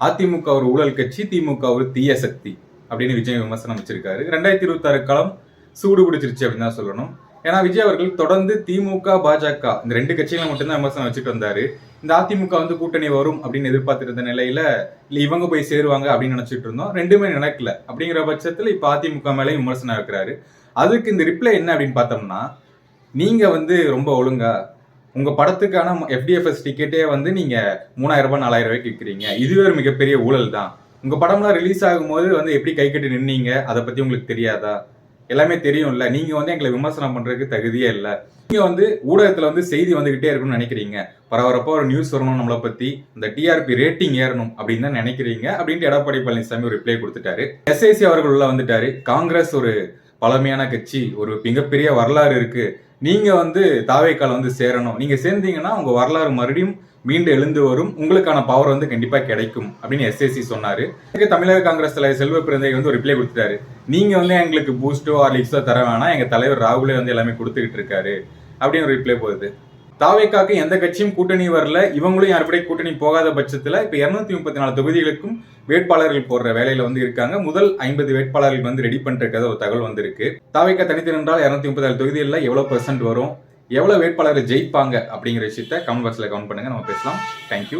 அதிமுக ஒரு ஊழல் கட்சி, திமுக ஒரு தீய சக்தி அப்படின்னு விஜய் விமர்சனம் வச்சிருக்காரு. 2026 காலம் சூடு பிடிச்சிருச்சு அப்படின்னு தான் சொல்லணும். ஏன்னா விஜய் அவர்கள் தொடர்ந்து திமுக, பாஜக இந்த 2 கட்சிகளை மட்டும்தான் விமர்சனம் வச்சுட்டு வந்தாரு. இந்த அதிமுக கூட்டணி வரும் அப்படின்னு எதிர்பார்த்துட்டு இருந்த நிலையில இல்ல இவங்க போய் சேருவாங்க அப்படின்னு நினைச்சிட்டு இருந்தோம். ரெண்டுமே நடக்கல. அப்படிங்கிற பட்சத்துல இப்ப அதிமுக மேலே விமர்சனம் இருக்கிறாரு. அதுக்கு இந்த ரிப்ளை என்ன அப்படின்னு பார்த்தோம்னா, நீங்க ரொம்ப ஒழுங்கா உங்க படத்துக்கான FDFS டிக்கெட்டே நீங்க 3000 ரூபாய் 4000 ரூபாய்க்கு விற்கிறீங்க. இதுவே ஒரு மிகப்பெரிய ஊழல் தான். உங்க படம்லாம் ரிலீஸ் ஆகும்போது எப்படி கை கட்டி நின்னீங்க, அதை பத்தி உங்களுக்கு தெரியாதா? எல்லாமே தெரியும்ல. நீங்க எங்களை விமர்சனம் பண்றதுக்கு தகுதியே இல்லை. நீங்க ஊடகத்துல செய்தி வந்துகிட்டே இருக்கும்னு நினைக்கிறீங்க. பரபரப்பா ஒரு நியூஸ் வரணும் நம்மளை பத்தி, இந்த TRP ரேட்டிங் ஏறணும் அப்படின்னு தான் நினைக்கிறீங்க அப்படின்ட்டு எடப்பாடி பழனிசாமி ஒரு ரிப்ளை கொடுத்துட்டாரு. SIC அவர்கள் உள்ள வந்துட்டாரு. காங்கிரஸ் ஒரு பழமையான கட்சி, ஒரு மிகப்பெரிய வரலாறு இருக்கு. நீங்க தாவேக்கால சேரணும். நீங்க சேர்ந்தீங்கன்னா உங்க வரலாறு மறுபடியும் மீண்டும் எழுந்து வரும். உங்களுக்கான பவர் கண்டிப்பா கிடைக்கும் அப்படின்னு SIC சொன்னாரு. தமிழக காங்கிரஸ் தலைவர் செல்வ பிறந்தை ஒரு ரிப்ளை கொடுத்துட்டாரு. நீங்க எங்களுக்கு பூஸ்டோ ஹார்லிக்ஸோ தர வேணாம், எங்க தலைவர் ராகுலே எல்லாமே கொடுத்துக்கிட்டு இருக்காரு அப்படின்னு ஒரு ரிப்ளை போகுது. தாவேக்காக்கு எந்த கட்சியும் கூட்டணி வரல, இவங்களும் யாருப்படி கூட்டணி போகாத பட்சத்துல இப்ப 234 தொகுதிகளுக்கும் வேட்பாளர்கள் போடுற வேலையில இருக்காங்க. முதல் 50 வேட்பாளர்கள் ரெடி பண்றதுக்காக ஒரு தகவல் வந்திருக்கு. தாவேக்கா தனித்து நின்றால் 234 தொகுதிகளில் எவ்வளவு % வரும், எவ்வளவு வேட்பாளர்கள் ஜெயிப்பாங்க அப்படிங்கிற விஷயத்த கமெண்ட் பாக்ஸ்ல கமெண்ட் பண்ணுங்க, நம்ம பேசலாம். தேங்க்யூ.